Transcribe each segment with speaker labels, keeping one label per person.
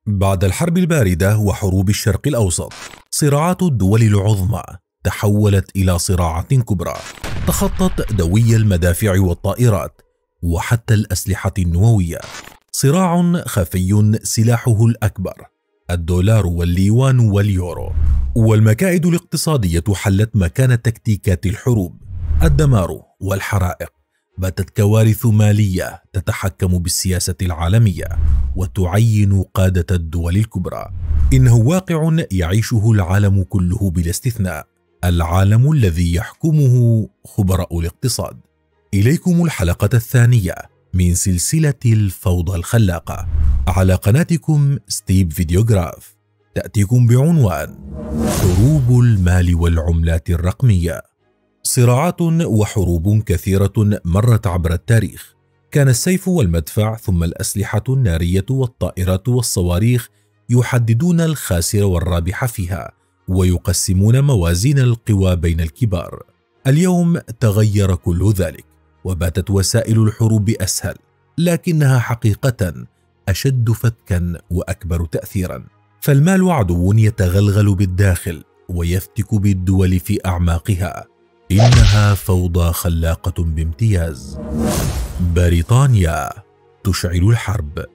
Speaker 1: بعد الحرب الباردة وحروب الشرق الأوسط، صراعات الدول العظمى تحولت إلى صراعات كبرى تخطت دوي المدافع والطائرات وحتى الأسلحة النووية. صراع خفي سلاحه الأكبر الدولار والليوان واليورو، والمكائد الاقتصادية حلت مكان تكتيكات الحروب. الدمار والحرائق باتت كوارث مالية تتحكم بالسياسة العالمية وتعين قادة الدول الكبرى. إنه واقع يعيشه العالم كله بلا استثناء، العالم الذي يحكمه خبراء الاقتصاد. إليكم الحلقة الثانية من سلسلة الفوضى الخلاقة على قناتكم ستيب فيديوغراف، تأتيكم بعنوان حروب المال والعملات الرقمية. صراعات وحروب كثيرة مرت عبر التاريخ، كان السيف والمدفع ثم الأسلحة النارية والطائرات والصواريخ يحددون الخاسر والرابح فيها ويقسمون موازين القوى بين الكبار. اليوم تغير كل ذلك، وباتت وسائل الحروب أسهل، لكنها حقيقة أشد فتكا وأكبر تأثيرا. فالمال عدو يتغلغل بالداخل ويفتك بالدول في أعماقها. إنها فوضى خلاقة بامتياز. بريطانيا تشعل الحرب.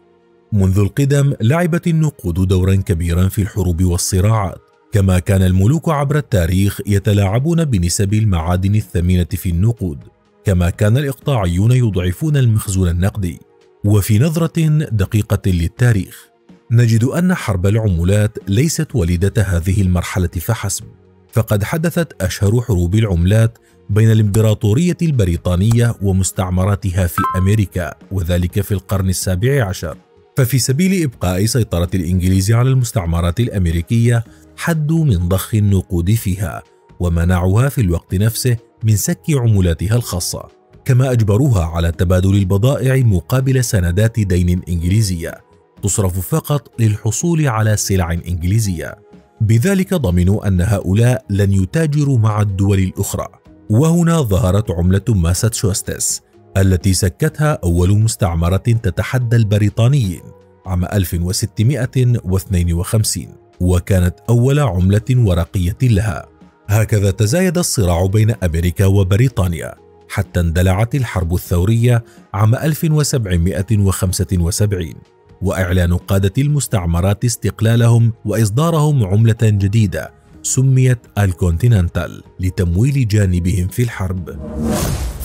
Speaker 1: منذ القدم لعبت النقود دورا كبيرا في الحروب والصراعات، كما كان الملوك عبر التاريخ يتلاعبون بنسب المعادن الثمينة في النقود، كما كان الإقطاعيون يضعفون المخزون النقدي. وفي نظرة دقيقة للتاريخ نجد أن حرب العملات ليست والدة هذه المرحلة فحسب، فقد حدثت أشهر حروب العملات بين الإمبراطورية البريطانية ومستعمراتها في أمريكا، وذلك في القرن السابع عشر. ففي سبيل إبقاء سيطرة الإنجليز على المستعمرات الأمريكية حدوا من ضخ النقود فيها ومنعوها في الوقت نفسه من سك عملاتها الخاصة، كما أجبروها على تبادل البضائع مقابل سندات دين إنجليزية تصرف فقط للحصول على سلع إنجليزية. بذلك ضمنوا أن هؤلاء لن يتاجروا مع الدول الأخرى. وهنا ظهرت عملة ماساتشوستس التي سكتها أول مستعمرة تتحدى البريطانيين عام 1652، وكانت أول عملة ورقية لها. هكذا تزايد الصراع بين أمريكا وبريطانيا حتى اندلعت الحرب الثورية عام 1775، وإعلان قادة المستعمرات استقلالهم وإصدارهم عملة جديدة سميت الكونتيننتال لتمويل جانبهم في الحرب.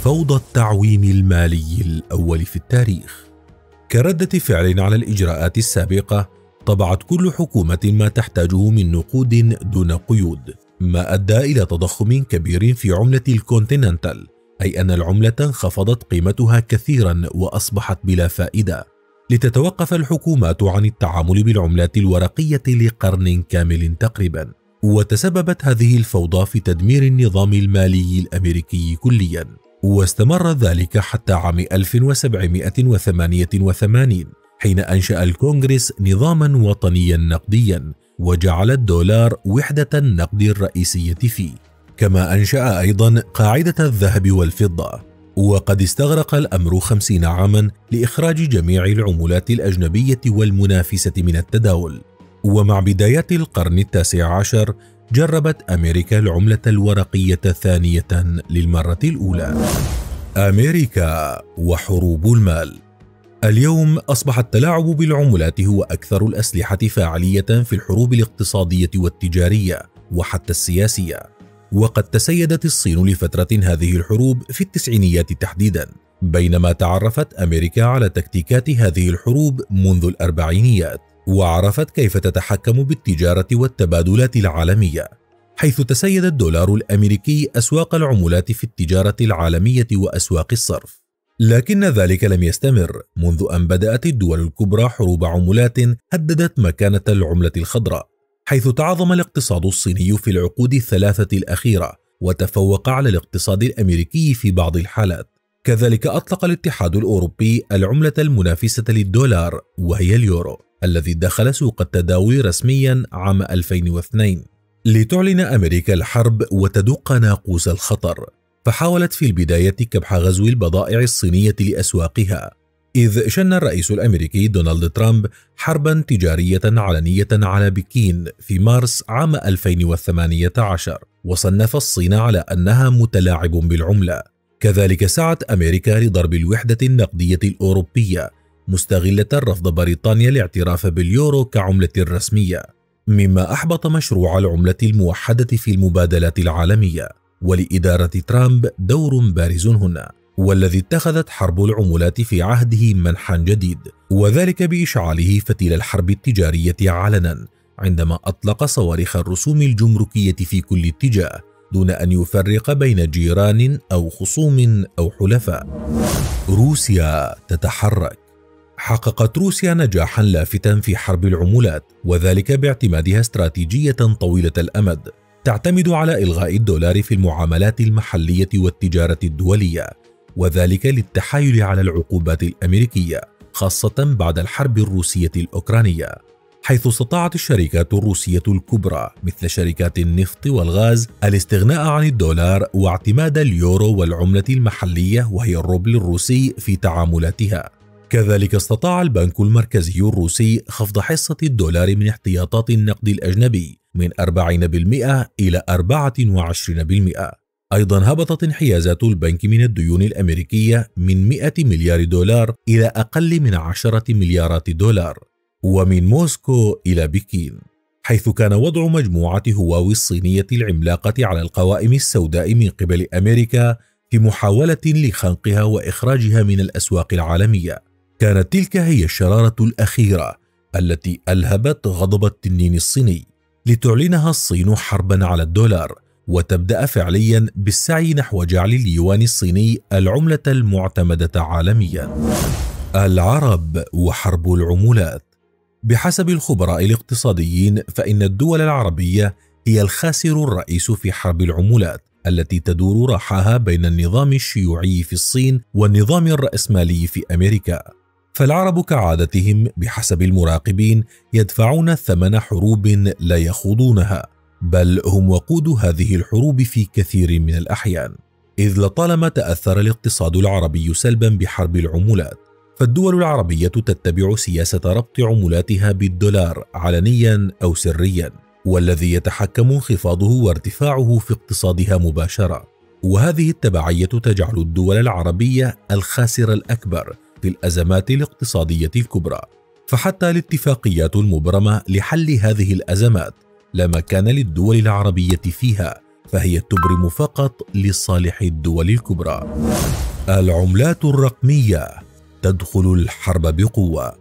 Speaker 1: فوضى التعويم المالي الأول في التاريخ. كردة فعل على الإجراءات السابقة، طبعت كل حكومة ما تحتاجه من نقود دون قيود، ما أدى إلى تضخم كبير في عملة الكونتيننتال، أي أن العملة انخفضت قيمتها كثيرا وأصبحت بلا فائدة، لتتوقف الحكومات عن التعامل بالعملات الورقية لقرن كامل تقريبا. وتسببت هذه الفوضى في تدمير النظام المالي الأمريكي كليا، واستمر ذلك حتى عام 1788 حين أنشأ الكونغرس نظاما وطنيا نقديا وجعل الدولار وحدة النقد الرئيسية فيه، كما أنشأ أيضا قاعدة الذهب والفضة. وقد استغرق الأمر 50 عاما لإخراج جميع العملات الأجنبية والمنافسة من التداول. ومع بدايات القرن التاسع عشر جربت أمريكا العملة الورقية ثانية للمرة الأولى. أمريكا وحروب المال. اليوم أصبح التلاعب بالعملات هو أكثر الأسلحة فاعلية في الحروب الاقتصادية والتجارية وحتى السياسية. وقد تسيدت الصين لفترة هذه الحروب في التسعينيات تحديدا، بينما تعرفت أمريكا على تكتيكات هذه الحروب منذ الأربعينيات، وعرفت كيف تتحكم بالتجارة والتبادلات العالمية، حيث تسيد الدولار الأمريكي أسواق العملات في التجارة العالمية وأسواق الصرف. لكن ذلك لم يستمر منذ أن بدأت الدول الكبرى حروب عملات هددت مكانة العملة الخضراء، حيث تعظم الاقتصاد الصيني في العقود الثلاثة الأخيرة وتفوق على الاقتصاد الأمريكي في بعض الحالات. كذلك أطلق الاتحاد الأوروبي العملة المنافسة للدولار وهي اليورو، الذي دخل سوق التداول رسميا عام 2002، لتعلن أمريكا الحرب وتدق ناقوس الخطر. فحاولت في البداية كبح غزو البضائع الصينية لأسواقها، إذ شن الرئيس الأمريكي دونالد ترامب حربا تجارية علنية على بكين في مارس عام 2018، وصنف الصين على أنها متلاعب بالعملة. كذلك سعت أمريكا لضرب الوحدة النقدية الأوروبية، مستغلة رفض بريطانيا الاعتراف باليورو كعملة رسمية، مما أحبط مشروع العملة الموحدة في المبادلات العالمية. ولإدارة ترامب دور بارز هنا، والذي اتخذت حرب العملات في عهده منحا جديد، وذلك بإشعاله فتيل الحرب التجارية علنا، عندما أطلق صواريخ الرسوم الجمركية في كل اتجاه دون أن يفرق بين جيران أو خصوم أو حلفاء. روسيا تتحرك. حققت روسيا نجاحا لافتا في حرب العملات، وذلك باعتمادها استراتيجية طويلة الأمد تعتمد على إلغاء الدولار في المعاملات المحلية والتجارة الدولية، وذلك للتحايل على العقوبات الأمريكية، خاصة بعد الحرب الروسية الأوكرانية، حيث استطاعت الشركات الروسية الكبرى مثل شركات النفط والغاز الاستغناء عن الدولار واعتماد اليورو والعملة المحلية وهي الروبل الروسي في تعاملاتها. كذلك استطاع البنك المركزي الروسي خفض حصة الدولار من احتياطات النقد الأجنبي من 40% إلى 24%. أيضا هبطت انحيازات البنك من الديون الأمريكية من 100 مليار دولار إلى أقل من 10 مليارات دولار، ومن موسكو إلى بكين، حيث كان وضع مجموعة هواوي الصينية العملاقة على القوائم السوداء من قبل أمريكا في محاولة لخنقها وإخراجها من الأسواق العالمية. كانت تلك هي الشرارة الأخيرة التي ألهبت غضب التنين الصيني لتعلنها الصين حربا على الدولار، وتبدأ فعليا بالسعي نحو جعل اليوان الصيني العملة المعتمدة عالميا. العرب وحرب العملات. بحسب الخبراء الاقتصاديين فإن الدول العربية هي الخاسر الرئيس في حرب العملات التي تدور رحاها بين النظام الشيوعي في الصين والنظام الرأسمالي في أمريكا. فالعرب كعادتهم بحسب المراقبين يدفعون ثمن حروب لا يخوضونها، بل هم وقود هذه الحروب في كثير من الأحيان، إذ لطالما تأثر الاقتصاد العربي سلبا بحرب العملات. فالدول العربية تتبع سياسة ربط عملاتها بالدولار علنيا أو سريا، والذي يتحكم انخفاضه وارتفاعه في اقتصادها مباشرة. وهذه التبعية تجعل الدول العربية الخاسر الأكبر في الأزمات الاقتصادية الكبرى. فحتى الاتفاقيات المبرمة لحل هذه الأزمات لا مكان للدول العربية فيها، فهي تبرم فقط لصالح الدول الكبرى. العملات الرقمية تدخل الحرب بقوة.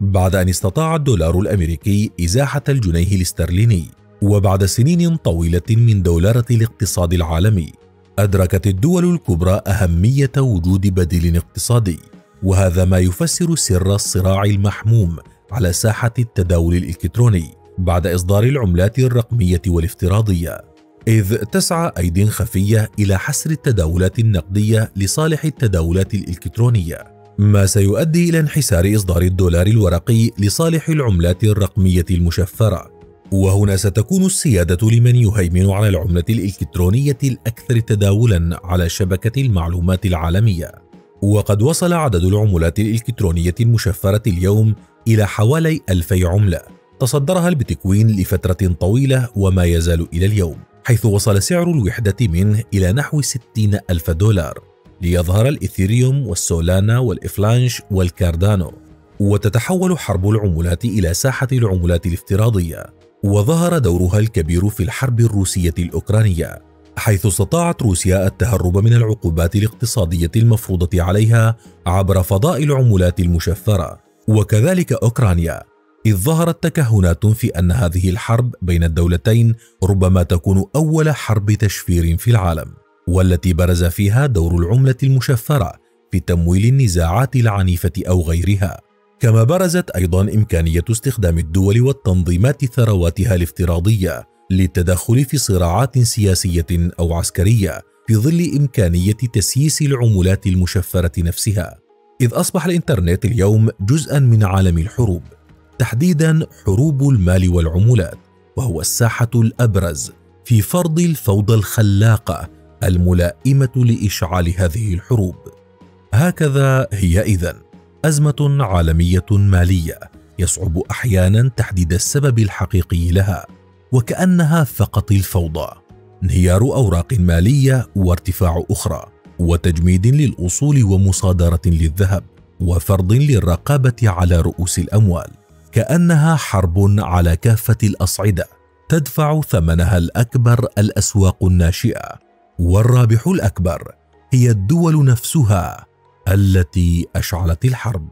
Speaker 1: بعد أن استطاع الدولار الأمريكي إزاحة الجنيه الاسترليني، وبعد سنين طويلة من دولارة الاقتصاد العالمي، أدركت الدول الكبرى أهمية وجود بديل اقتصادي، وهذا ما يفسر سر الصراع المحموم على ساحة التداول الإلكتروني بعد إصدار العملات الرقمية والافتراضية، إذ تسعى أيدي خفية إلى حصر التداولات النقدية لصالح التداولات الإلكترونية، ما سيؤدي إلى انحسار إصدار الدولار الورقي لصالح العملات الرقمية المشفرة. وهنا ستكون السيادة لمن يهيمن على العملة الإلكترونية الأكثر تداولا على شبكة المعلومات العالمية. وقد وصل عدد العملات الإلكترونية المشفرة اليوم إلى حوالي 2000 عملة، تصدرها البيتكوين لفترة طويلة وما يزال إلى اليوم، حيث وصل سعر الوحدة منه إلى نحو 60,000 دولار، ليظهر الإثيريوم والسولانا والإفلانش والكاردانو. وتتحول حرب العملات إلى ساحة العملات الافتراضية، وظهر دورها الكبير في الحرب الروسية الأوكرانية، حيث استطاعت روسيا التهرب من العقوبات الاقتصادية المفروضة عليها عبر فضاء العملات المشفرة، وكذلك أوكرانيا، إذ ظهرت تكهنات في أن هذه الحرب بين الدولتين ربما تكون أول حرب تشفير في العالم، والتي برز فيها دور العملة المشفرة في تمويل النزاعات العنيفة أو غيرها. كما برزت أيضا إمكانية استخدام الدول والتنظيمات ثرواتها الافتراضية للتدخل في صراعات سياسية أو عسكرية في ظل إمكانية تسييس العملات المشفرة نفسها، إذ أصبح الإنترنت اليوم جزءا من عالم الحروب، تحديدا حروب المال والعملات، وهو الساحة الأبرز في فرض الفوضى الخلاقة الملائمة لإشعال هذه الحروب. هكذا هي إذن أزمة عالمية مالية يصعب أحيانا تحديد السبب الحقيقي لها، وكأنها فقط الفوضى، انهيار أوراق مالية وارتفاع أخرى، وتجميد للأصول ومصادرة للذهب، وفرض للرقابة على رؤوس الأموال. كأنها حرب على كافة الأصعدة تدفع ثمنها الأكبر الأسواق الناشئة، والرابح الأكبر هي الدول نفسها التي أشعلت الحرب.